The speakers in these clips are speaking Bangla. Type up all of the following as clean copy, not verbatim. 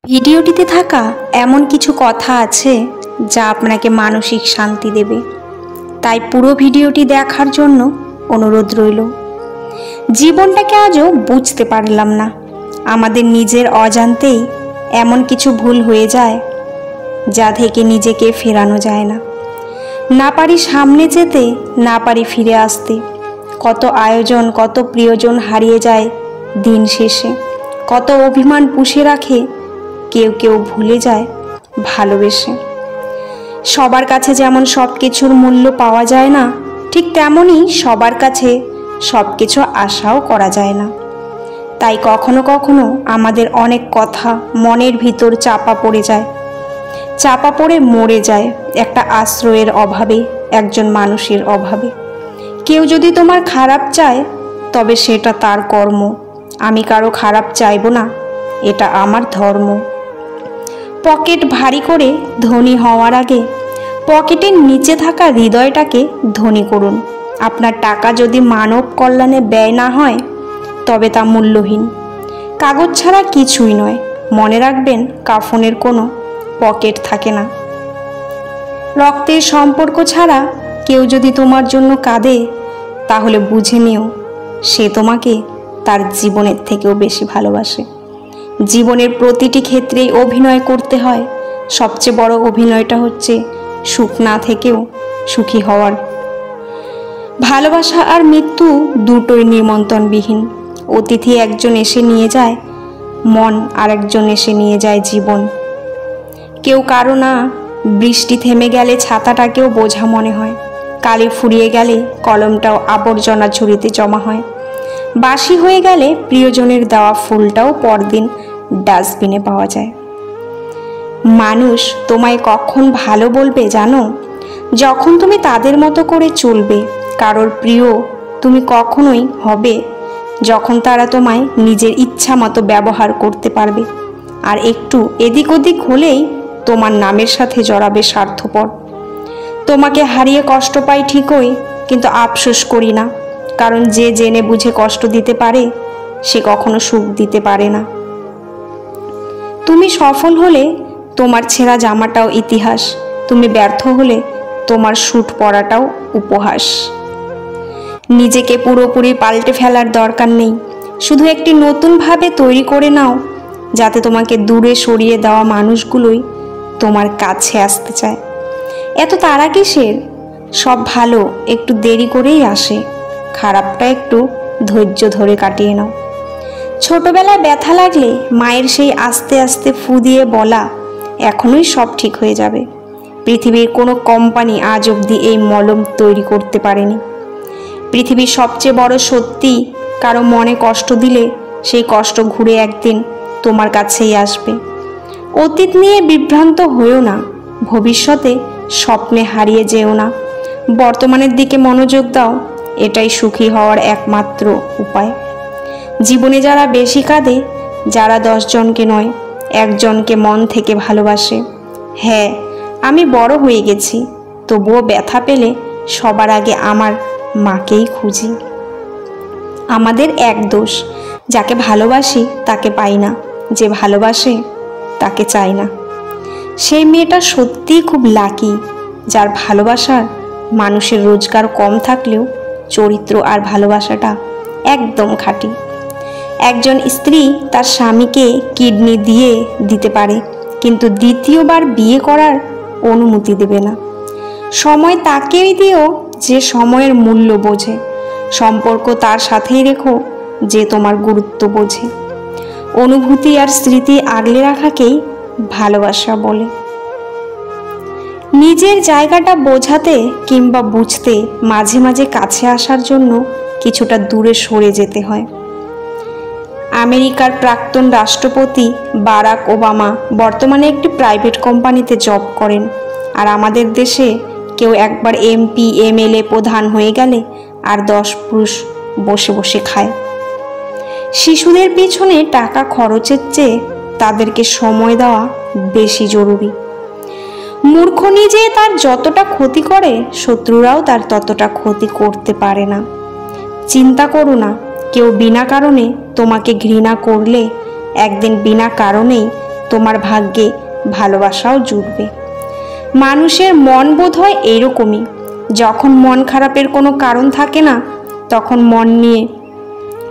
ভিডিওটিতে থাকা এমন কিছু কথা আছে যা আপনাকে মানসিক শান্তি দেবে, তাই পুরো ভিডিওটি দেখার জন্য অনুরোধ রইল। জীবনটাকে আজও বুঝতে পারলাম না, আমাদের নিজের অজান্তেই এমন কিছু ভুল হয়ে যায় যা থেকে নিজেকে ফেরানো যায় না। না পারি সামনে যেতে, না পারি ফিরে আসতে। কত আয়োজন, কত প্রিয়জন হারিয়ে যায় দিন শেষে। কত অভিমান পুষে রাখে কেউ কেউ ভুলে যায় ভালোবেসে। সবার কাছে যেমন সব কিছুর মূল্য পাওয়া যায় না, ঠিক তেমনই সবার কাছে সব কিছু আশাও করা যায় না। তাই কখনো কখনো আমাদের অনেক কথা মনের ভিতর চাপা পড়ে যায়, চাপা পড়ে মরে যায় একটা আশ্রয়ের অভাবে, একজন মানুষের অভাবে। কেউ যদি তোমার খারাপ চায় তবে সেটা তার কর্ম, আমি কারো খারাপ চাইবো না, এটা আমার ধর্ম। পকেট ভারী করে ধনী হওয়ার আগে পকেটের নিচে থাকা হৃদয়টাকে ধনী করুন। আপনার টাকা যদি মানব কল্যাণে ব্যয় না হয় তবে তা মূল্যহীন। কাগজ ছাড়া কিছুই নয়। মনে রাখবেন, কাফনের কোনো পকেট থাকে না। রক্তের সম্পর্ক ছাড়া কেউ যদি তোমার জন্য কাঁদে তাহলে বুঝে নিও সে তোমাকে তার জীবনের থেকেও বেশি ভালোবাসে। জীবনের প্রতিটি ক্ষেত্রেই অভিনয় করতে হয়। সবচেয়ে বড় অভিনয়টা হচ্ছে সুখ না থেকেও সুখী হওয়ার। ভালোবাসা আর মৃত্যু দুটোই নিমন্ত্রণবিহীন। অতিথি একজন এসে নিয়ে যায় মন, আর একজন এসে নিয়ে যায় জীবন। কেউ কারো না। বৃষ্টি থেমে গেলে ছাতাটাকেও বোঝা মনে হয়। কালি ফুরিয়ে গেলে কলমটাও আবর্জনা ঝুড়িতে জমা হয়। বাসি হয়ে গেলে প্রিয়জনের দেওয়া ফুলটাও পরদিন ডাস্টবিনে পাওয়া যায়। মানুষ তোমায় কখন ভালো বলবে জানো? যখন তুমি তাদের মতো করে চলবে। কারোর প্রিয় তুমি কখনোই হবে যখন তারা তোমায় নিজের ইচ্ছা মতো ব্যবহার করতে পারবে। আর একটু এদিক ওদিক হলেই তোমার নামের সাথে জড়াবে স্বার্থপর। তোমাকে হারিয়ে কষ্ট পাই ঠিকই, কিন্তু আফসোস করি না, কারণ যে জেনে বুঝে কষ্ট দিতে পারে সে কখনো সুখ দিতে পারে না। তুমি সফল হলে তোমার ছেঁড়া জামাটাও ইতিহাস, তুমি ব্যর্থ হলে তোমার স্যুট পরাটাও উপহাস। নিজেকে পুরোপুরি পাল্টে ফেলার দরকার নেই, শুধু একটি নতুনভাবে তৈরি করে নাও, যাতে তোমাকে দূরে সরিয়ে দেওয়া মানুষগুলোই তোমার কাছে আসতে চায়। এত তাড়া কিসের? সব ভালো একটু দেরি করেই আসে, খারাপটা একটু ধৈর্য ধরে কাটিয়ে নাও। ছোটবেলায় ব্যথা লাগলে মায়ের সেই আস্তে আস্তে ফু দিয়ে বলা, এখনোই সব ঠিক হয়ে যাবে। পৃথিবীর কোনো কোম্পানি আজ অবধি এই মলম তৈরি করতে পারেনি। পৃথিবীর সবচেয়ে বড় সত্যি, কারো মনে কষ্ট দিলে সেই কষ্ট ঘুরে একদিন তোমার কাছেই আসবে। অতীত নিয়ে বিভ্রান্ত হয়েও না, ভবিষ্যতে স্বপ্নে হারিয়ে যেও না। বর্তমানের দিকে মনোযোগ দাও, এটাই সুখী হওয়ার একমাত্র উপায়। জীবনে যারা বেশি কাঁদে, যারা 10 জনকে নয় একজনকে মন থেকে ভালোবাসে। হ্যাঁ, আমি বড় হয়ে গেছি, তবুও ব্যথা পেলে সবার আগে আমার মাকেই খুঁজি। আমাদের এক দোষ, যাকে ভালোবাসি তাকে পাই না, যে ভালোবাসে তাকে চাই না। সেই মেয়েটা সত্যিই খুব লাকি, যার ভালোবাসার মানুষের রোজগার কম থাকলেও চরিত্র আর ভালোবাসাটা একদম খাঁটি। একজন স্ত্রী তার স্বামীকে কিডনি দিয়ে দিতে পারে, কিন্তু দ্বিতীয়বার বিয়ে করার অনুমতি দেবে না। সময় তাকেই দিও যে সময়ের মূল্য বোঝে। সম্পর্ক তার সাথেই রেখো যে তোমার গুরুত্ব বোঝে। অনুভূতি আর স্মৃতি আগলে রাখাকেই ভালোবাসা বলে। নিজের জায়গাটা বোঝাতে কিংবা বুঝতে মাঝে মাঝে কাছে আসার জন্য কিছুটা দূরে সরে যেতে হয়। আমেরিকার প্রাক্তন রাষ্ট্রপতি বারাক ওবামা বর্তমানে একটি প্রাইভেট কোম্পানিতে জব করেন। আর আমাদের দেশে কেউ একবার এমপি এমএলএ প্রধান হয়ে গেলে আর 10 পুরুষ বসে বসে খায়। শিশুদের পিছনে টাকা খরচের চেয়ে তাদেরকে সময় দেওয়া বেশি জরুরি। মূর্খ নিজে তার যতটা ক্ষতি করে, শত্রুরাও তার ততটা ক্ষতি করতে পারে না। চিন্তা করো না, কেউ বিনা কারণে তোমাকে ঘৃণা করলে একদিন বিনা কারণেই তোমার ভাগ্যে ভালোবাসাও জুটবে। মানুষের মন বোধ হয় এইরকমই, যখন মন খারাপের কোনো কারণ থাকে না, তখন মন নিয়ে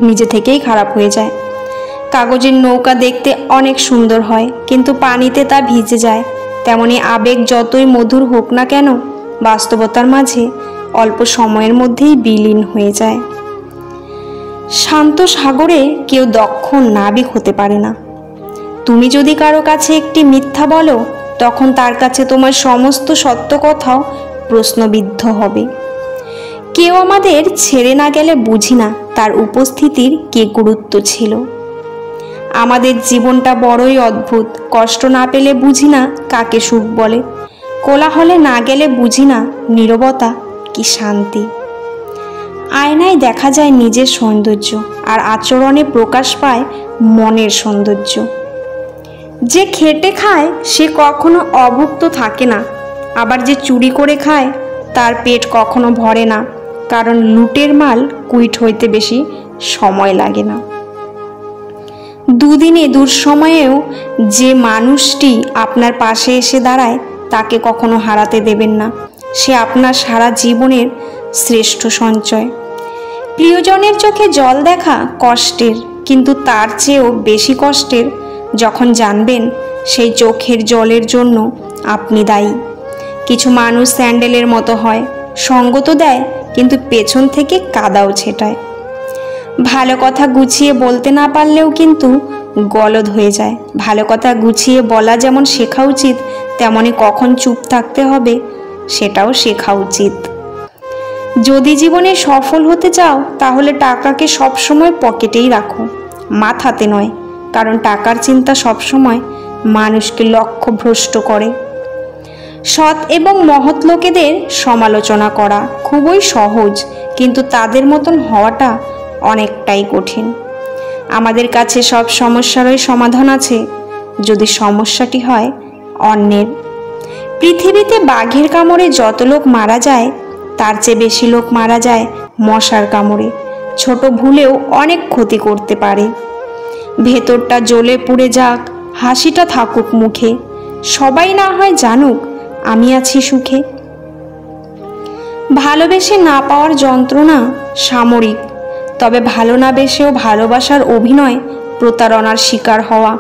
নিজে থেকেই খারাপ হয়ে যায়। কাগজের নৌকা দেখতে অনেক সুন্দর হয়, কিন্তু পানিতে তা ভিজে যায়। তেমনি আবেগ যতই মধুর হোক না কেন, বাস্তবতার মাঝে অল্প সময়ের মধ্যেই বিলীন হয়ে যায়। শান্ত সাগরে কেউ দক্ষ নাবিক হতে পারে না। তুমি যদি কারো কাছে একটি মিথ্যা বলো, তখন তার কাছে তোমার সমস্ত সত্য কথাও প্রশ্নবিদ্ধ হবে। কেউ আমাদের ছেড়ে না গেলে বুঝি না তার উপস্থিতির কি গুরুত্ব ছিল। আমাদের জীবনটা বড়ই অদ্ভুত। কষ্ট না পেলে বুঝি না কাকে সুখ বলে, কোলাহলে না গেলে বুঝি না নীরবতা কি শান্তি। আয়নায় দেখা যায় নিজের সৌন্দর্য, আর আচরণে প্রকাশ পায় মনের সৌন্দর্য। যে খেটে খায় সে কখনো অভুক্ত থাকে না, আবার যে চুরি করে খায় তার পেট কখনো ভরে না, কারণ লুটের মাল কুইট হইতে বেশি সময় লাগে না। দুদিনে দুঃসময়েও যে মানুষটি আপনার পাশে এসে দাঁড়ায়, তাকে কখনো হারাতে দেবেন না। সে আপনার সারা জীবনের শ্রেষ্ঠ সঞ্চয়। প্রিয়জনের চোখে জল দেখা কষ্টের, কিন্তু তার চেয়েও বেশি কষ্টের যখন জানবেন সেই চোখের জলের জন্য আপনি দায়ী। কিছু মানুষ স্যান্ডেলের মতো হয়, সঙ্গ তো দেয় কিন্তু পেছন থেকে কাদাও ছেটায়। ভালো কথা গুছিয়ে বলতে না পারলেও কিন্তু গলদ হয়ে যায়। ভালো কথা গুছিয়ে বলা যেমন শেখা উচিত, তেমনি কখন চুপ থাকতে হবে সেটাও শেখা উচিত। যদি জীবনে সফল হতে চাও, তাহলে টাকাকে সবসময় পকেটেই রাখো, মাথাতে নয়, কারণ টাকার চিন্তা সবসময় মানুষকে লক্ষ্যভ্রষ্ট করে। সৎ এবং মহৎ লোকেদের সমালোচনা করা খুবই সহজ, কিন্তু তাদের মতন হওয়াটা অনেকটাই কঠিন। আমাদের কাছে সব সমস্যারই সমাধান আছে, যদি সমস্যাটি হয় অন্যের। পৃথিবীতে বাঘের কামড়ে যত লোক মারা যায়, তার চেয়ে বেশি লোক মারা যায় মশার কামড়ে। ছোট ভুলেও অনেক ক্ষতি করতে পারে। ভেতরটা জ্বলে পুড়ে যাক, হাসিটা থাকুক মুখে, সবাই না হয় জানুক আমি আছি সুখে। ভালোবেসে না পাওয়ার যন্ত্রণা সামরিক, তবে ভালো না বেসেও ভালোবাসার অভিনয় প্রতারণার শিকার হওয়া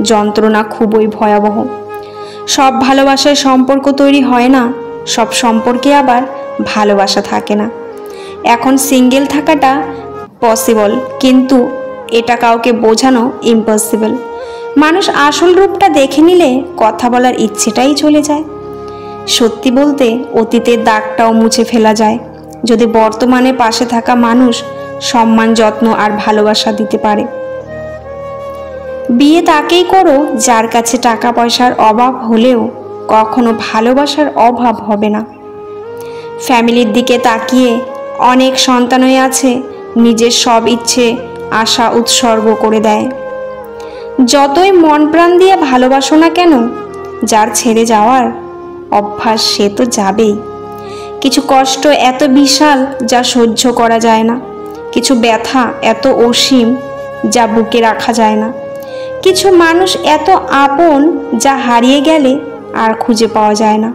যন্ত্রণা খুবই ভয়াবহ। সব ভালোবাসায় সম্পর্ক তৈরি হয় না, সব সম্পর্কে আবার ভালোবাসা থাকে না। এখন সিঙ্গেল থাকাটা পসিবল, কিন্তু এটা কাউকে বোঝানো ইম্পসিবল। মানুষ আসল রূপটা দেখে নিলে কথা বলার ইচ্ছেটাই চলে যায়। সত্যি বলতে অতীতের দাগটাও মুছে ফেলা যায়, যদি বর্তমানে পাশে থাকা মানুষ সম্মান, যত্ন আর ভালোবাসা দিতে পারে। বিয়ে তাকেই করো যার কাছে টাকা পয়সার অভাব হলেও কখনো ভালোবাসার অভাব হবে না। ফ্যামিলির দিকে তাকিয়ে অনেক সন্তানই আছে নিজের সব ইচ্ছে আশা উৎসর্গ করে দেয়। যতই মন প্রাণ দিয়ে ভালোবাসো না কেন, যার ছেড়ে যাওয়ার অভ্যাস সে তো যাবেই। কিছু কষ্ট এত বিশাল যা সহ্য করা যায় না, কিছু ব্যথা এত অসীম যা বুকে রাখা যায় না, কিছু মানুষ এত আপন যা হারিয়ে গেলে আর খুঁজে পাওয়া যায় না।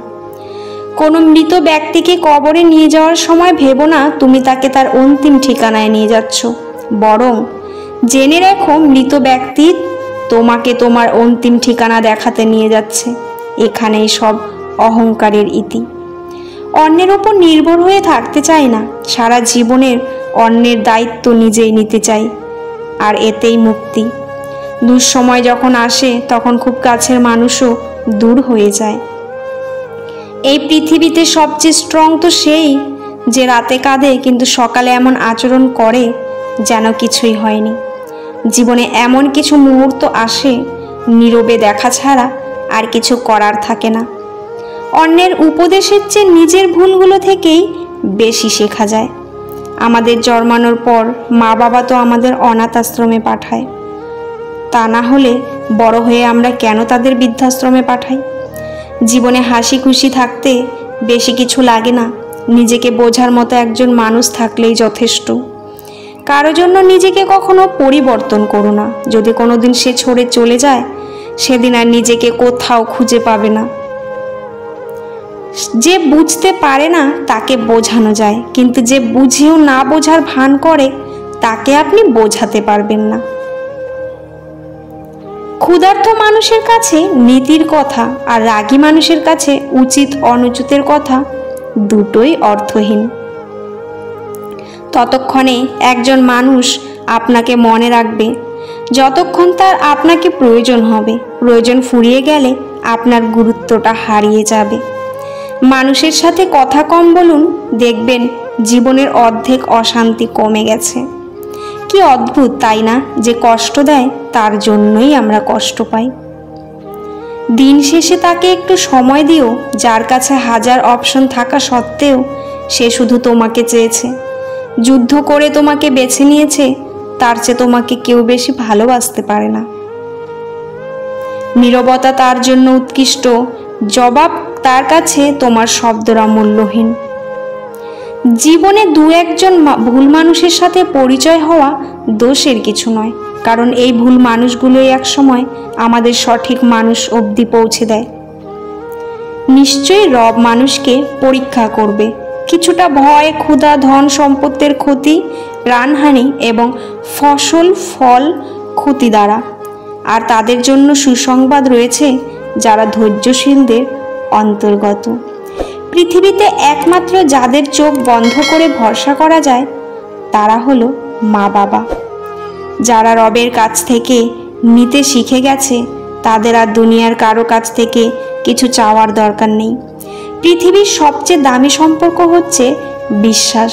কোনো মৃত ব্যক্তিকে কবরে নিয়ে যাওয়ার সময় ভেবো না তুমি তাকে তার অন্তিম ঠিকানায় নিয়ে যাচ্ছ, বরং জেনে রেখো মৃত ব্যক্তি তোমাকে তোমার অন্তিম ঠিকানা দেখাতে নিয়ে যাচ্ছে। এখানেই সব অহংকারের ইতি। অন্যের ওপর নির্ভর হয়ে থাকতে চাই না, সারা জীবনের অন্যের দায়িত্ব নিজেই নিতে চাই, আর এতেই মুক্তি। দুঃসময় যখন আসে তখন খুব কাছের মানুষও দূর হয়ে যায়। এই পৃথিবীতে সবচেয়ে স্ট্রং তো সেই যে রাতে কাঁদে কিন্তু সকালে এমন আচরণ করে যেন কিছুই হয়নি। জীবনে এমন কিছু মুহূর্ত আসে নীরবে দেখা ছাড়া আর কিছু করার থাকে না। অন্যের উপদেশের চেয়ে নিজের ভুলগুলো থেকেই বেশি শেখা যায়। আমাদের জন্মানোর পর মা বাবা তো আমাদের অনাথ আশ্রমে পাঠায়, তা না হলে বড় হয়ে আমরা কেন তাদের বৃদ্ধাশ্রমে পাঠাই? জীবনে হাসি খুশি থাকতে বেশি কিছু লাগে না, নিজেকে বোঝার মতো একজন মানুষ থাকলেই যথেষ্ট। কারো জন্য নিজেকে কখনো পরিবর্তন করো না। যদি কোনোদিন সে ছড়ে চলে যায় সেদিন আর নিজেকে কোথাও খুঁজে পাবে না। যে বুঝতে পারে না তাকে বোঝানো যায়, কিন্তু যে বুঝেও না বোঝার ভান করে তাকে আপনি বোঝাতে পারবেন না। ক্ষুধার্ত মানুষের কাছে নীতির কথা আর রাগী মানুষের কাছে উচিত অনুচিতের কথা দুটোই অর্থহীন। ততক্ষণে একজন মানুষ আপনাকে মনে রাখবে যতক্ষণ তার আপনাকে প্রয়োজন হবে। প্রয়োজন ফুরিয়ে গেলে আপনার গুরুত্বটা হারিয়ে যাবে। মানুষের সাথে কথা কম বলুন, দেখবেন জীবনের অর্ধেক অশান্তি কমে গেছে। কি অদ্ভুত তাই না, যে কষ্ট দেয় তার জন্যই আমরা কষ্ট পাই। দিন শেষে তাকে একটু সময় দিও, যার কাছে হাজার অপশন থাকা সত্ত্বেও সে শুধু তোমাকে চেয়েছে, যুদ্ধ করে তোমাকে বেছে নিয়েছে। তার চেয়ে তোমাকে কেউ বেশি ভালোবাসতে পারে না। নীরবতা তার জন্য উৎকৃষ্ট, জবাব তার কাছে তোমার শব্দরা মূল্যহীন। জীবনে দু একজন ভুল মানুষের সাথে পরিচয় হওয়া দোষের কিছু নয়, কারণ এই ভুল মানুষগুলোই একসময় আমাদের সঠিক মানুষ অবধি পৌঁছে দেয়। নিশ্চয়ই রব মানুষকে পরীক্ষা করবে, কিছুটা ভয়, ক্ষুধা, ধন সম্পত্তির ক্ষতি, প্রাণহানি এবং ফল ক্ষতি দ্বারা। আর তাদের জন্য সুসংবাদ রয়েছে যারা ধৈর্যশীলদের অন্তর্গত। পৃথিবীতে একমাত্র যাদের চোখ বন্ধ করে ভরসা করা যায় তারা হলো মা বাবা। যারা রবের কাছ থেকে নিতে শিখে গেছে তাদের আর দুনিয়ার কারো কাছ থেকে কিছু চাওয়ার দরকার নেই। পৃথিবীর সবচেয়ে দামি সম্পর্ক হচ্ছে বিশ্বাস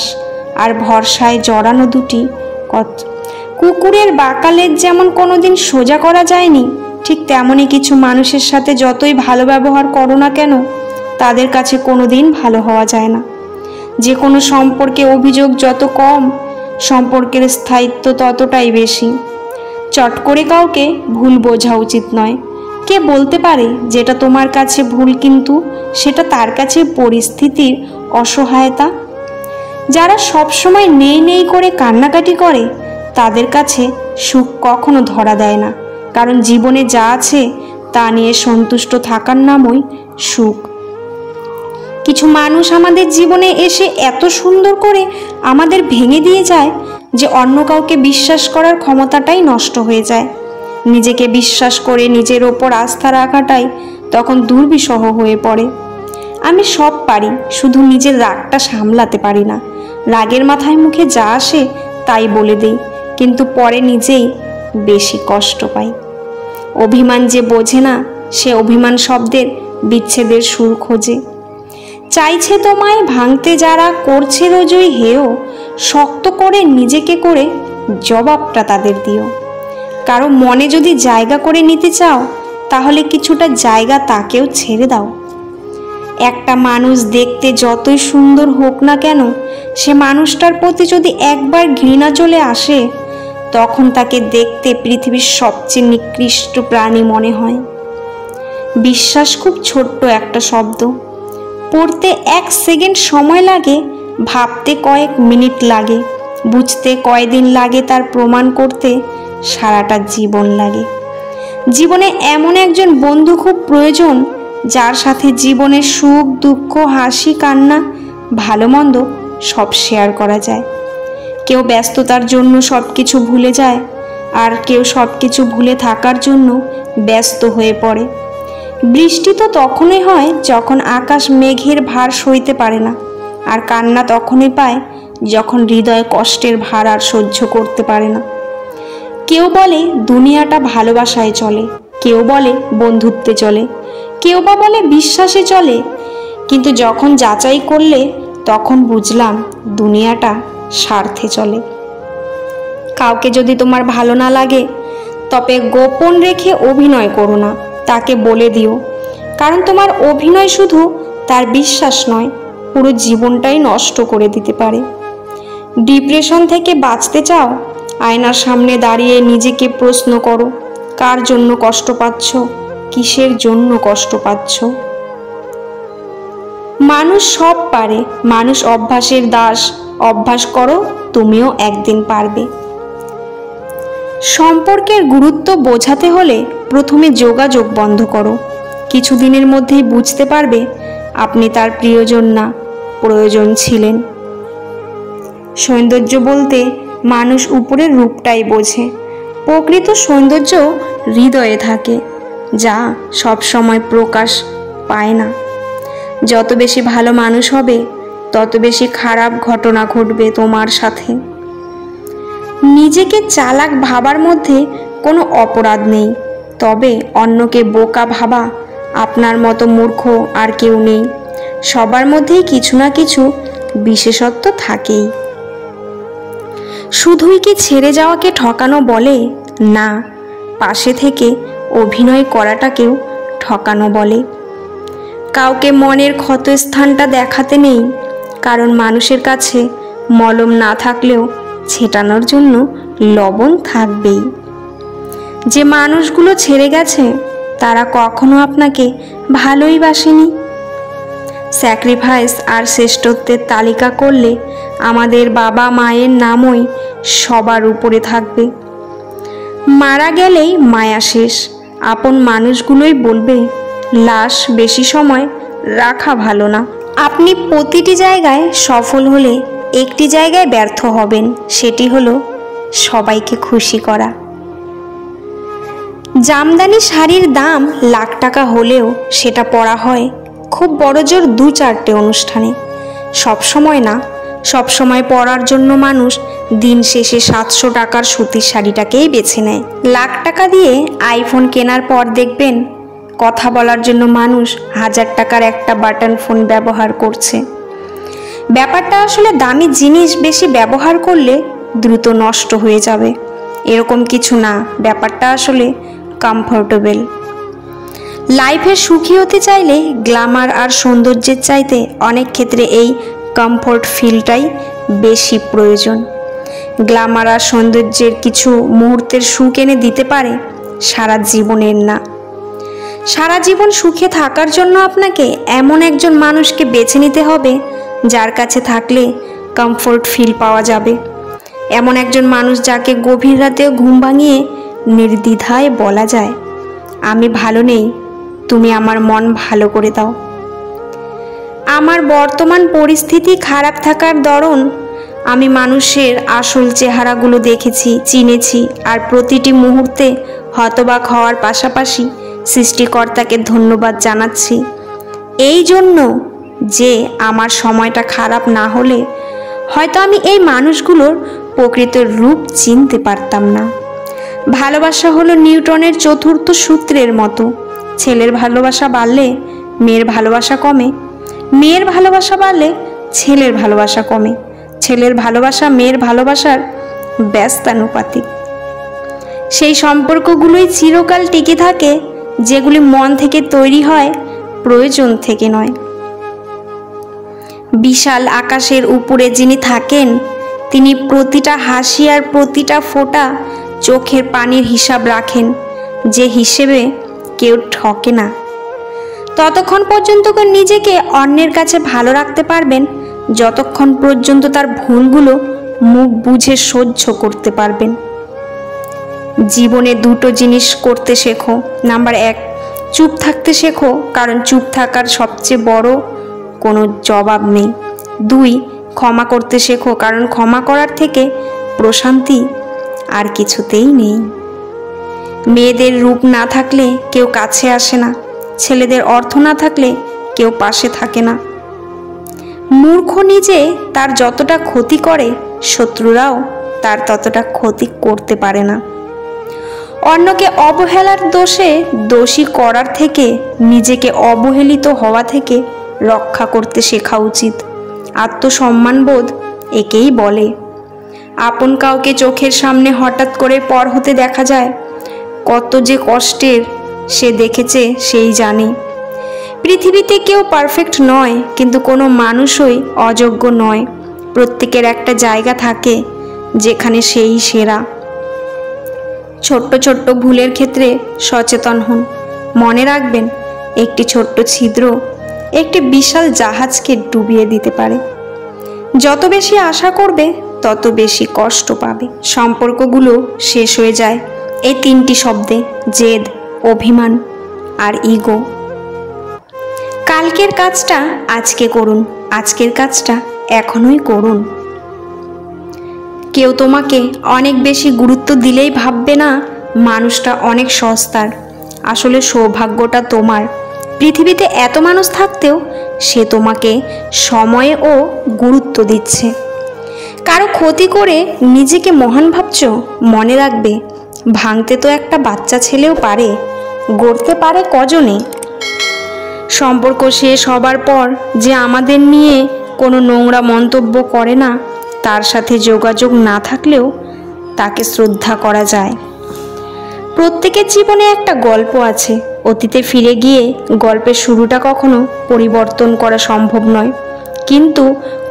আর ভরসায় জড়ানো দুটি কথা। কুকুরের বাঁকালের যেমন কোনোদিন সোজা করা যায়নি, ঠিক তেমনই কিছু মানুষের সাথে যতই ভালো ব্যবহার করো না কেন তাদের কাছে কোনোদিন ভালো হওয়া যায় না। যে কোনো সম্পর্কে অভিযোগ যত কম, সম্পর্কের স্থায়িত্ব ততটাই বেশি। চট করে কাউকে ভুল বোঝা উচিত নয়। কে বলতে পারে যেটা তোমার কাছে ভুল, কিন্তু সেটা তার কাছে পরিস্থিতির অসহায়তা। যারা সবসময় নেই নেই করে কান্নাকাটি করে তাদের কাছে সুখ কখনো ধরা দেয় না, কারণ জীবনে যা আছে তা নিয়ে সন্তুষ্ট থাকার নামই সুখ। কিছু মানুষ আমাদের জীবনে এসে এত সুন্দর করে আমাদের ভেঙে দিয়ে যায় যে অন্য কাউকে বিশ্বাস করার ক্ষমতাটাই নষ্ট হয়ে যায়। নিজেকে বিশ্বাস করে নিজের ওপর আস্থা রাখাটাই তখন দুর্বিষহ হয়ে পড়ে। আমি সব পারি, শুধু নিজের রাগটা সামলাতে পারি না। রাগের মাথায় মুখে যা আসে তাই বলে দেই, কিন্তু পরে নিজেই বেশি কষ্ট পাই। অভিমান যে বোঝে না সে অভিমান শব্দের বিচ্ছেদের সুর খোঁজে। চাইছে তোমায় ভাঙতে যারা, করছে রোজই হেয়, শক্ত করে নিজেকে করে জবাবটা তাদের দিও। কারো মনে যদি জায়গা করে নিতে চাও তাহলে কিছুটা জায়গা তাকেও ছেড়ে দাও। একটা মানুষ দেখতে যতই সুন্দর হোক না কেন, সে মানুষটার প্রতি যদি একবার ঘৃণা চলে আসে তখন তাকে দেখতে পৃথিবীর সবচেয়ে নিকৃষ্ট প্রাণী মনে হয়। বিশ্বাস খুব ছোট্ট একটা শব্দ, পড়তে 1 সেকেন্ড সময় লাগে, ভাবতে কয়েক মিনিট লাগে, বুঝতে কয়দিন লাগে, তার প্রমাণ করতে সারাটা জীবন লাগে। জীবনে এমন একজন বন্ধু খুব প্রয়োজন যার সাথে জীবনের সুখ দুঃখ, হাসি কান্না, ভালো মন্দ সব শেয়ার করা যায়। কেউ ব্যস্ততার জন্য সব কিছু ভুলে যায়, আর কেউ সব কিছু ভুলে থাকার জন্য ব্যস্ত হয়ে পড়ে। বৃষ্টি তো তখনই হয় যখন আকাশ মেঘের ভার সইতে পারে না, আর কান্না তখনই পায় যখন হৃদয় কষ্টের ভার আর সহ্য করতে পারে না। কেউ বলে দুনিয়াটা ভালোবাসায় চলে, কেউ বলে বন্ধুত্বে চলে, কেউ বা বলে বিশ্বাসে চলে, কিন্তু যখন যাচাই করলে তখন বুঝলাম দুনিয়াটা স্বার্থে চলে। কাউকে যদি তোমার ভালো না লাগে তবে গোপন রেখে অভিনয় করো না, তাকে বলে দিও, কারণ তোমার অভিনয় শুধু তার বিশ্বাস নয়, পুরো জীবনটাই নষ্ট করে দিতে পারে। ডিপ্রেশন থেকে বাঁচতে চাও? আয়নার সামনে দাঁড়িয়ে নিজেকে প্রশ্ন করো, কার জন্য কষ্ট পাচ্ছ, কিসের জন্য কষ্ট পাচ্ছ। মানুষ সব পারে, মানুষ অভ্যাসের দাস। অভ্যাস করো, তুমিও একদিন পারবে। সম্পর্কের গুরুত্ব বোঝাতে হলে প্রথমে যোগাযোগ বন্ধ করো। কিছুদিনের মধ্যেই বুঝতে পারবে আপনি তার প্রিয়জন না, প্রয়োজন ছিলেন। সৌন্দর্য বলতে মানুষ উপরের রূপটাই বোঝে, প্রকৃত সৌন্দর্য হৃদয়ে থাকে, যা সব সময় প্রকাশ পায় না। যত বেশি ভালো মানুষ হবে তত বেশি খারাপ ঘটনা ঘটবে তোমার সাথে। নিজেকে চালাক ভাবার মধ্যে কোনো অপরাধ নেই, তবে অন্যকে বোকা ভাবা আপনার মতো মূর্খ আর কেউ নেই। সবার মধ্যেই কিছু না কিছু বিশেষত্ব থাকেই। শুধুই কি ছেড়ে যাওয়াকে ঠকানো বলে? না, পাশে থেকে অভিনয় করাটাকেও ঠকানো বলে। কাউকে মনের ক্ষতস্থানটা দেখাতে নেই, কারণ মানুষের কাছে মলম না থাকলেও ছেটানোর জন্য লবণ থাকবেই। যে মানুষগুলো ছেড়ে গেছে তারা কখনো আপনাকে ভালোই বাসেনি। স্যাক্রিফাইস আর শ্রেষ্ঠত্বের তালিকা করলে আমাদের বাবা মায়ের নামই সবার উপরে থাকবে। মারা গেলেই মায়া শেষ। আপন মানুষগুলোই বলবে লাশ বেশি সময় রাখা ভালো না। আপনি প্রতিটি জায়গায় সফল হলে একটি জায়গায় ব্যর্থ হবেন, সেটি হলো সবাইকে খুশি করা। জামদানি শাড়ির দাম লাখ টাকা হলেও সেটা পরা হয় খুব বড়জোর 2-4টে অনুষ্ঠানে, সবসময় না। সবসময় পরার জন্য মানুষ দিন শেষে 700 টাকার সুতির শাড়িটাকেই বেছে নেয়। লাখ টাকা দিয়ে আইফোন কেনার পর দেখবেন কথা বলার জন্য মানুষ 1000 টাকার একটা বাটন ফোন ব্যবহার করছে। ব্যাপারটা আসলে দামি জিনিস বেশি ব্যবহার করলে দ্রুত নষ্ট হয়ে যাবে এরকম কিছু না, ব্যাপারটা আসলে কমফোর্টেবল। লাইফে সুখী হতে চাইলে গ্ল্যামার আর সৌন্দর্যের চাইতে অনেক ক্ষেত্রে এই কমফোর্ট ফিলটাই বেশি প্রয়োজন। গ্ল্যামার আর সৌন্দর্যের কিছু মুহূর্তের সুখ এনে দিতে পারে, সারা জীবনের না। সারা জীবন সুখে থাকার জন্য আপনাকে এমন একজন মানুষকে বেছে নিতে হবে যার কাছে থাকলে কমফোর্ট ফিল পাওয়া যাবে। এমন একজন মানুষ যাকে গভীর রাতেও ঘুম ভাঙিয়ে নির্দ্বিধায় বলা যায়, আমি ভালো নেই, তুমি আমার মন ভালো করে দাও। আমার বর্তমান পরিস্থিতি খারাপ থাকার দরুন আমি মানুষের আসল চেহারাগুলো দেখেছি, চিনেছি, আর প্রতিটি মুহূর্তে হতবাক হওয়ার পাশাপাশি সৃষ্টিকর্তাকে ধন্যবাদ জানাচ্ছি এই জন্য যে আমার সময়টা খারাপ না হলে হয়তো আমি এই মানুষগুলোর প্রকৃত রূপ চিনতে পারতাম না। ভালোবাসা হলো নিউটনের চতুর্থ সূত্রের মতো। ছেলের ভালোবাসা বাড়লে মেয়ের ভালোবাসা কমে, মেয়ের ভালোবাসা বাড়লে ছেলের ভালোবাসা কমে, ছেলের ভালোবাসা মেয়ের ভালোবাসার ব্যস্তানুপাতিক। সেই সম্পর্কগুলোই চিরকাল টিকে থাকে যেগুলি মন থেকে তৈরি হয়, প্রয়োজন থেকে নয়। বিশাল আকাশের উপরে যিনি থাকেন তিনি প্রতিটা হাসি আর প্রতিটা ফোঁটা চোখের পানির হিসাব রাখেন, যে হিসেবে কেউ ঠকে না। ততক্ষণ পর্যন্ত নিজেকে অন্যের কাছে ভালো রাখতে পারবেন যতক্ষণ পর্যন্ত তার ভুলগুলো মুখ বুঝে সহ্য করতে পারবেন। জীবনে 2টো জিনিস করতে শেখো। নাম্বার 1, চুপ থাকতে শেখো, কারণ চুপ থাকার সবচেয়ে বড় কোনো জবাব নেই। 2, ক্ষমা করতে শেখো, কারণ ক্ষমা করার থেকে প্রশান্তি আর কিছুতেই নেই। মেয়েদের রূপ না থাকলে কেউ কাছে আসে না, ছেলেদের অর্থ না থাকলে কেউ পাশে থাকে না। মূর্খ নিজে তার যতটা ক্ষতি করে শত্রুরাও তার ততটা ক্ষতি করতে পারে না। অন্যকে অবহেলার দোষে দোষী করার থেকে নিজেকে অবহেলিত হওয়া থেকে রক্ষা করতে শেখা উচিত। আত্মসম্মানবোধ একেই বলে। আপন কাউকে চোখের সামনে হঠাৎ করে পর হতে দেখা যায়, কত যে কষ্টের সে দেখেছে সেই জানে। পৃথিবীতে কেউ পারফেক্ট নয়, কিন্তু কোনো মানুষই অযোগ্য নয়। প্রত্যেকের একটা জায়গা থাকে যেখানে সেই সেরা। ছোট্ট ছোট্ট ভুলের ক্ষেত্রে সচেতন হন। মনে রাখবেন, একটি ছোট্ট ছিদ্র একটি বিশাল জাহাজকে ডুবিয়ে দিতে পারে। যত বেশি আশা করবে তত বেশি কষ্ট পাবে। সম্পর্কগুলো শেষ হয়ে যায় এই 3টি শব্দে: জেদ, অভিমান আর ইগো। কালকের কাজটা আজকে করুন, আজকের কাজটা এখনই করুন। কেউ তোমাকে অনেক বেশি গুরুত্ব দিলেই ভাববে না মানুষটা অনেক সস্তার। আসলে সৌভাগ্যটা তোমার। পৃথিবীতে এত মানুষ থাকতেও সে তোমাকে সময়ে ও গুরুত্ব দিচ্ছে। কারো ক্ষতি করে নিজেকে মহান ভাবছ? মনে রাখবে, ভাঙতে তো একটা বাচ্চা ছেলেও পারে, গড়তে পারে কজনে। সম্পর্ক শেষ হবার পর যে আমাদের নিয়ে কোনো নোংরা মন্তব্য করে না, তার সাথে যোগাযোগ না থাকলেও তাকে শ্রদ্ধা করা যায়। প্রত্যেকের জীবনে একটা গল্প আছে। অতীতে ফিরে গিয়ে গল্পের শুরুটা কখনো পরিবর্তন করা সম্ভব নয়, কিন্তু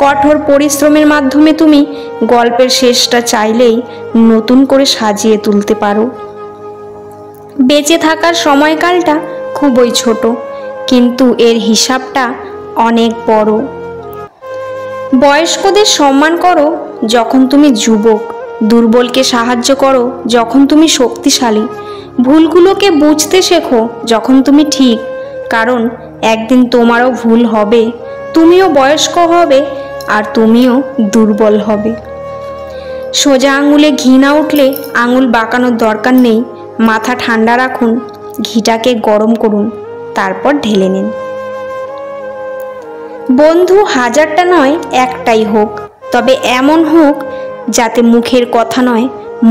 কঠোর পরিশ্রমের মাধ্যমে তুমি গল্পের শেষটা চাইলেই নতুন করে সাজিয়ে তুলতে পারো। বেঁচে থাকার সময়কালটা খুবই ছোট, কিন্তু এর হিসাবটা অনেক বড়। বয়স্কদের সম্মান করো যখন তুমি যুবক, দুর্বলকে সাহায্য করো যখন তুমি শক্তিশালী, ভুলগুলোকে বুঝতে শেখো যখন তুমি ঠিক, কারণ একদিন তোমারও ভুল হবে, তুমিও বয়স্ক হবে আর তুমিও দুর্বল হবে। সোজা আঙুলে ঘি না উঠলে আঙুল বাঁকানোর দরকার নেই। মাথা ঠান্ডা রাখুন, ঘিটাকে গরম করুন, তারপর ঢেলে নিন। বন্ধু হাজারটা নয়, একটাই হোক, তবে এমন হোক যাতে মুখের কথা নয়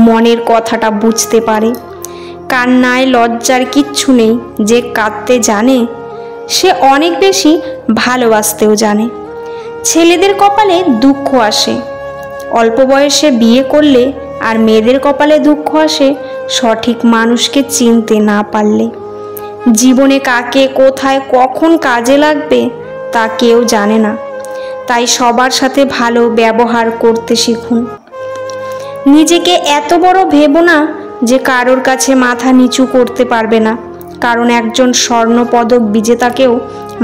মনের কথাটা বুঝতে পারে। কান্নায় লজ্জার কিচ্ছু নেই। যে কাঁদতে জানে সে অনেক বেশি ভালোবাসতেও জানে। ছেলেদের কপালে দুঃখ আসে অল্প বয়সে বিয়ে করলে, আর মেয়েদের কপালে দুঃখ আসে সঠিক মানুষকে চিনতে না পারলে। জীবনে কাকে কোথায় কখন কাজে লাগবে তা কেউ জানে না, তাই সবার সাথে ভালো ব্যবহার করতে শিখুন। নিজেকে এত বড় ভেবো না যে কারোর কাছে মাথা নিচু করতে পারবে না, কারণ একজন স্বর্ণপদক বিজেতাকেও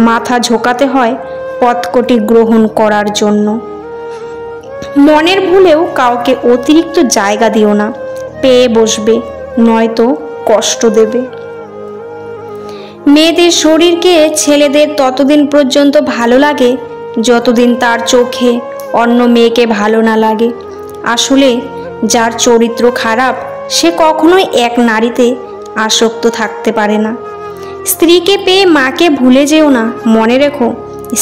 মাথা ঝোঁকাতে হয় পদকটি গ্রহণ করার জন্য। মনের ভুলেও কাউকে অতিরিক্ত জায়গা দিও না, পেয়ে বসবে, নয়তো কষ্ট দেবে। মেয়েদের শরীরকে ছেলেদের ততদিন পর্যন্ত ভালো লাগে যতদিন তার চোখে অন্য মেয়েকে ভালো না লাগে। আসলে যার চরিত্র খারাপ সে কখনোই এক নারীতে আসক্ত থাকতে পারে না। স্ত্রীকে পেয়ে মাকে ভুলে যেও না। মনে রেখো,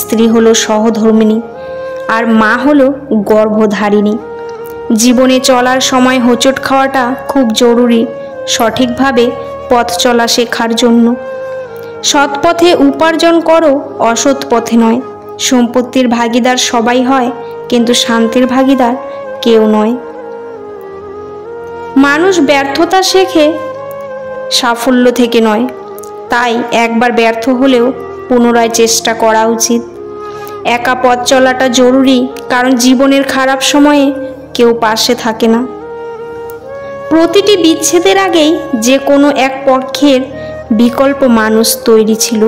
স্ত্রী হলো সহধর্মিণী আর মা হলো গর্ভধারিণী। জীবনে চলার সময় হোঁচট খাওয়াটা খুব জরুরি সঠিকভাবে পথ চলা শেখার জন্য। সৎ পথে উপার্জন করো, অসৎ পথে নয়। সম্পত্তির ভাগিদার সবাই হয়, কিন্তু শান্তির ভাগিদার কেউ নয়। মানুষ ব্যর্থতা শেখে সাফল্য থেকে নয়, তাই একবার ব্যর্থ হলেও পুনরায় চেষ্টা করা উচিত। একা পথ চলাটা জরুরি, কারণ জীবনের খারাপ সময়ে কেউ পাশে থাকে না। প্রতিটি বিচ্ছেদের আগেই যে কোনো এক পক্ষের বিকল্প মানুষ তৈরি ছিল।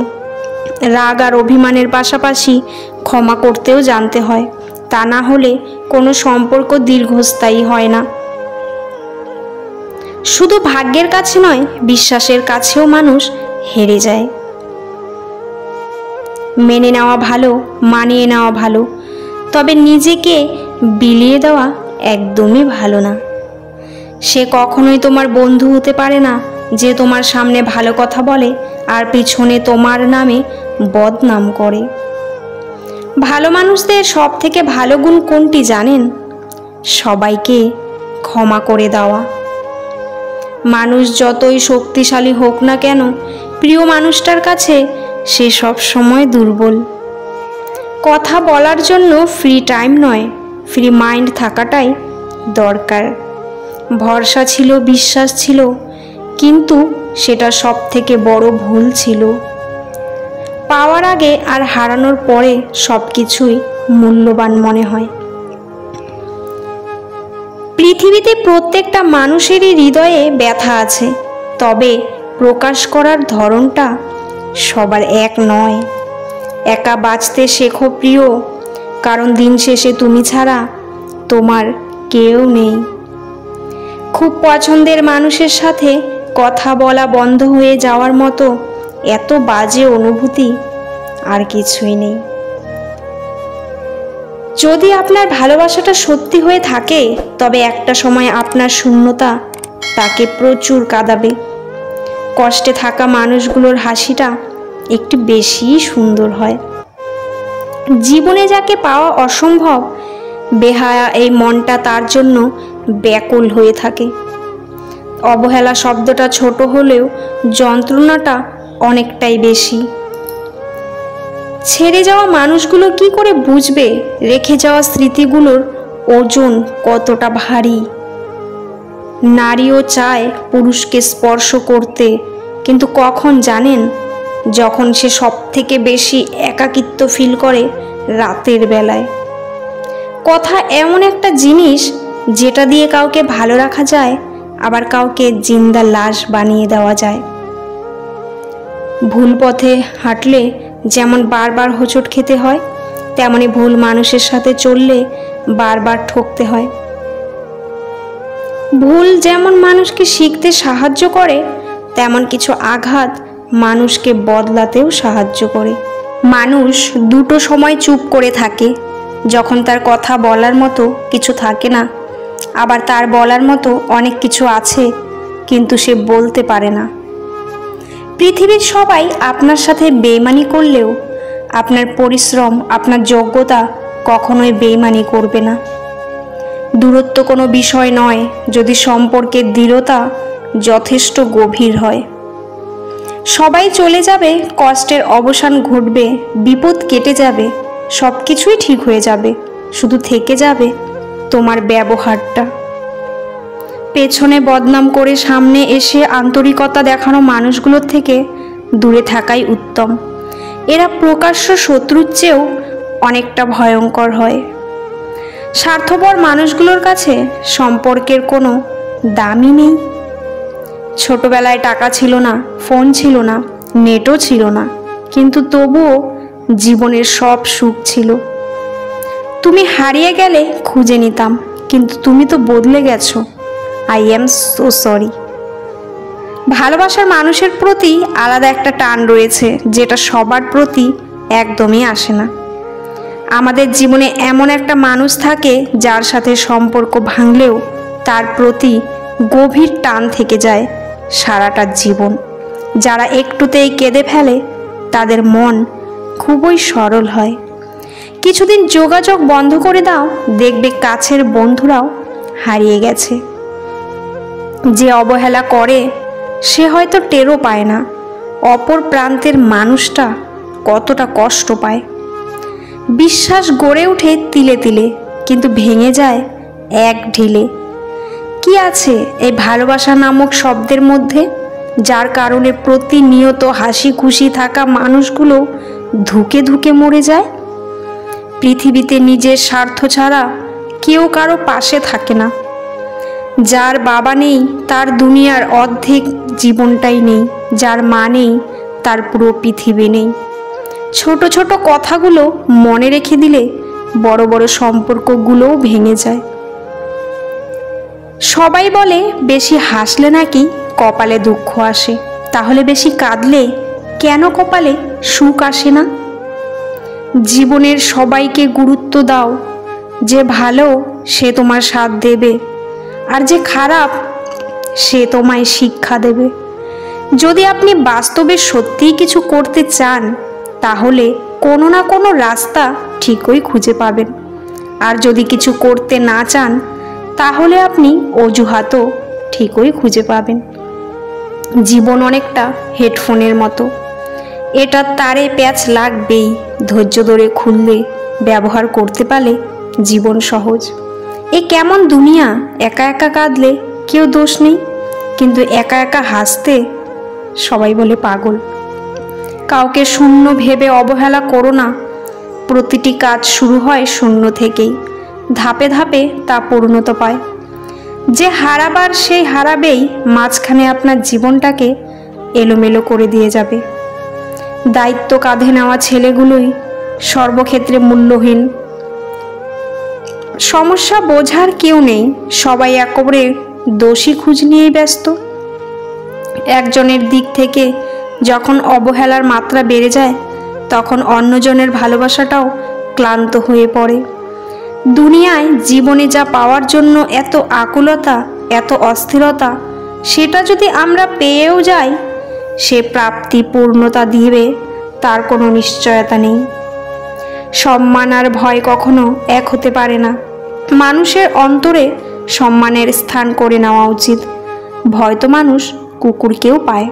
রাগ আর অভিমানের পাশাপাশি ক্ষমা করতেও জানতে হয়, তা না হলে কোনো সম্পর্ক দীর্ঘস্থায়ী হয় না। শুধু ভাগ্যের কাছে নয়, বিশ্বাসের কাছেও মানুষ হেরে যায়। মেনে নেওয়া ভালো, মানিয়ে নেওয়া ভালো, তবে নিজেকে বিলিয়ে দেওয়া একদমই ভালো না। সে কখনোই তোমার বন্ধু হতে পারে না যে তোমার সামনে ভালো কথা বলে আর পিছনে তোমার নামে বদনাম করে। ভালো মানুষদের সব থেকে ভালো গুণ কোনটি জানেন? সবাইকে ক্ষমা করে দেওয়া। মানুষ যতই শক্তিশালী হোক না কেন, প্রিয় মানুষটার কাছে সে সব সময় দুর্বল। কথা বলার জন্য ফ্রি টাইম নয়, ফ্রি মাইন্ড থাকাটাই দরকার। ভরসা ছিল, বিশ্বাস ছিল, কিন্তু সেটা সব থেকে বড় ভুল ছিল। পাওয়ার আগে আর হারানোর পরে সব কিছুই মূল্যবান মনে হয়। পৃথিবীতে প্রত্যেকটা মানুষেরই হৃদয়ে ব্যথা আছে, তবে প্রকাশ করার ধরনটা সবার এক নয়। একা বাঁচতে শেখো প্রিয়, কারণ দিন শেষে তুমি ছাড়া তোমার কেউ নেই। খুব পছন্দের মানুষের সাথে কথা বলা বন্ধ হয়ে যাওয়ার মতো এত বাজে অনুভূতি আর কিছুই নেই। যদি আপনার ভালোবাসাটা সত্যি হয়ে থাকে, তবে একটা সময় আপনার শূন্যতা তাকে প্রচুর কাঁদাবে। কষ্টে থাকা মানুষগুলোর হাসিটা একটু বেশি সুন্দর হয়। জীবনে যাকে পাওয়া অসম্ভব, বেহায়া এই মনটা তার জন্য ব্যাকুল হয়ে থাকে। অবহেলা শব্দটা ছোট হলেও যন্ত্রণাটা অনেকটাই বেশি। ছেড়ে যাওয়া মানুষগুলো কি করে বুঝবে রেখে যাওয়া স্মৃতিগুলোর ওজন কতটা ভারী। নারীও চায় পুরুষকে স্পর্শ করতে, কিন্তু কখন জানেন? যখন সে সব থেকে বেশি একাকিত্ব ফিল করে রাতের বেলায়। কথা এমন একটা জিনিস যেটা দিয়ে কাউকে ভালো রাখা যায়, আবার কাউকে জিন্দা লাশ বানিয়ে দেওয়া যায়। ভুল পথে হাঁটলে যেমন বারবার হোঁচট খেতে হয়, তেমনি ভুল মানুষের সাথে চললে বারবার ঠকতে হয়। ভুল যেমন মানুষকে শিখতে সাহায্য করে, তেমন কিছু আঘাত মানুষকে বদলাতেও সাহায্য করে। মানুষ দুটো সময় চুপ করে থাকে, যখন তার কথা বলার মতো কিছু থাকে না, আবার তার বলার মতো অনেক কিছু আছে কিন্তু সে বলতে পারে না। পৃথিবীর সবাই আপনার সাথে বেইমানি করলেও আপনার পরিশ্রম, আপনার যোগ্যতা কখনোই বেইমানি করবে না। দূরত্ব কোনো বিষয় নয় যদি সম্পর্কের দৃঢ়তা যথেষ্ট গভীর হয়। সবাই চলে যাবে, কষ্টের অবসান ঘটবে, বিপদ কেটে যাবে, সব কিছুই ঠিক হয়ে যাবে, শুধু থেকে যাবে তোমার ব্যবহারটা। পেছনে বদনাম করে সামনে এসে আন্তরিকতা দেখানো মানুষগুলোর থেকে দূরে থাকাই উত্তম। এরা প্রকাশ্য শত্রুর চেয়েও অনেকটা ভয়ঙ্কর হয়। স্বার্থপর মানুষগুলোর কাছে সম্পর্কের কোনো দামই নেই। ছোটবেলায় টাকা ছিল না, ফোন ছিল না, নেটও ছিল না, কিন্তু তবুও জীবনের সব সুখ ছিল। তুমি হারিয়ে গেলে খুঁজে নিতাম, কিন্তু তুমি তো বদলে গেছো। I am so sorry. ভালোবাসার মানুষের প্রতি আলাদা একটা টান রয়েছে, যেটা সবার প্রতি একদমই আসে না। আমাদের জীবনে এমন একটা মানুষ থাকে যার সাথে সম্পর্ক ভাঙলেও তার প্রতি গভীর টান থেকে যায় সারাটা জীবন। যারা একটুতেই কেঁদে ফেলে তাদের মন খুবই সরল হয়। কিছুদিন যোগাযোগ বন্ধ করে দাও, দেখবে কাছের বন্ধুরাও হারিয়ে গেছে। যে অবহেলা করে সে হয়তো টেরও পায় না অপর প্রান্তের মানুষটা কতটা কষ্ট পায়। বিশ্বাস গড়ে ওঠে তিলে তিলে, কিন্তু ভেঙে যায় এক ঢিলে। কি আছে এই ভালোবাসা নামক শব্দের মধ্যে, যার কারণে প্রতিনিয়ত হাসি খুশি থাকা মানুষগুলো ধুকে ধুকে মরে যায়? পৃথিবীতে নিজের স্বার্থ ছাড়া কেউ কারো পাশে থাকে না। যার বাবা নেই তার দুনিয়ার অর্ধেক জীবনটাই নেই, যার মা নেই তার পুরো পৃথিবী নেই। ছোট ছোট কথাগুলো মনে রেখে দিলে বড় বড় সম্পর্কগুলোও ভেঙে যায়। সবাই বলে বেশি হাসলে নাকি কপালে দুঃখ আসে, তাহলে বেশি কাঁদলে কেন কপালে সুখ আসে না? জীবনের সবাইকে গুরুত্ব দাও। যে ভালো সে তোমার সাথ দেবে, আর যে খারাপ সে তোমায় শিক্ষা দেবে। যদি আপনি বাস্তবে সত্যিই কিছু করতে চান, তাহলে কোনো না কোনো রাস্তা ঠিকই খুঁজে পাবেন। আর যদি কিছু করতে না চান, তাহলে আপনি অজুহাতও ঠিকই খুঁজে পাবেন। জীবন অনেকটা হেডফোনের মতো, এটার তারে প্যাচ লাগবেই। ধৈর্য ধরে খুললে, ব্যবহার করতে পারলে জীবন সহজ। এ কেমন দুনিয়া, একা একা কাঁদলে কেউ দোষ নেই, কিন্তু একা একা হাসতে সবাই বলে পাগল। কাউকে শূন্য ভেবে অবহেলা করো না। প্রতিটি কাজ শুরু হয় শূন্য থেকেই, ধাপে ধাপে তা পূর্ণতা পায়। যে হারাবার সেই হারাবেই, মাঝখানে আপনার জীবনটাকে এলোমেলো করে দিয়ে যাবে। দায়িত্ব কাঁধে নেওয়া ছেলেগুলোই সর্বক্ষেত্রে মূল্যহীন। সমস্যা বোঝার কেউ নেই, সবাই একেবারে দোষী খুঁজ নিয়েই ব্যস্ত। একজনের দিক থেকে যখন অবহেলার মাত্রা বেড়ে যায়, তখন অন্যজনের ভালোবাসাটাও ক্লান্ত হয়ে পড়ে। দুনিয়ায় জীবনে যা পাওয়ার জন্য এত আকুলতা, এত অস্থিরতা, সেটা যদি আমরা পেয়েও যাই, সে প্রাপ্তি পূর্ণতা দিবে তার কোনো নিশ্চয়তা নেই। সম্মান আর ভয় কখনো এক হতে পারে না। মানুষের অন্তরে সম্মানের স্থান করে নেওয়া উচিত। ভয় তো মানুষ কুকুরকেও পায়।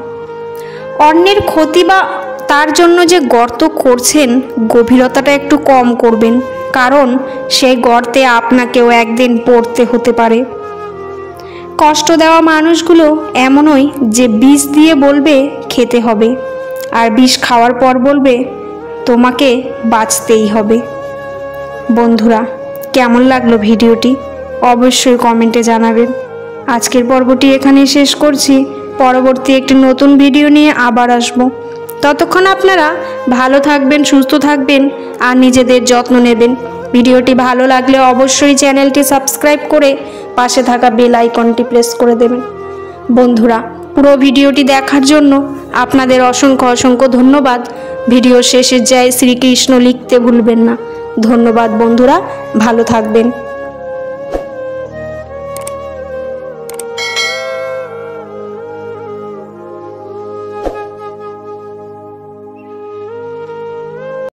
অন্যের ক্ষতি বা তার জন্য যে গর্ত করছেন, গভীরতাটা একটু কম করবেন, কারণ সেই গর্তে আপনাকেও একদিন পড়তে হতে পারে। কষ্ট দেওয়া মানুষগুলো এমনই যে বিষ দিয়ে বলবে খেতে হবে, আর বিষ খাওয়ার পর বলবে তোমাকে বাঁচতেই হবে। বন্ধুরা, কেমন লাগলো ভিডিওটি অবশ্যই কমেন্টে জানাবেন। আজকের পর্বটি এখানেই শেষ করছি। পরবর্তী একটি নতুন ভিডিও নিয়ে আবার আসব। ততক্ষণ আপনারা ভালো থাকবেন, সুস্থ থাকবেন আর নিজেদের যত্ন নেবেন। ভিডিওটি ভালো লাগলে অবশ্যই চ্যানেলটি সাবস্ক্রাইব করে পাশে থাকা বেল আইকনটি প্রেস করে দেবেন। বন্ধুরা, পুরো ভিডিওটি দেখার জন্য আপনাদের অসংখ্য অসংখ্য ধন্যবাদ। ভিডিও শেষে জয় শ্রীকৃষ্ণ লিখতে ভুলবেন না। ধন্যবাদ বন্ধুরা, ভালো থাকবেন।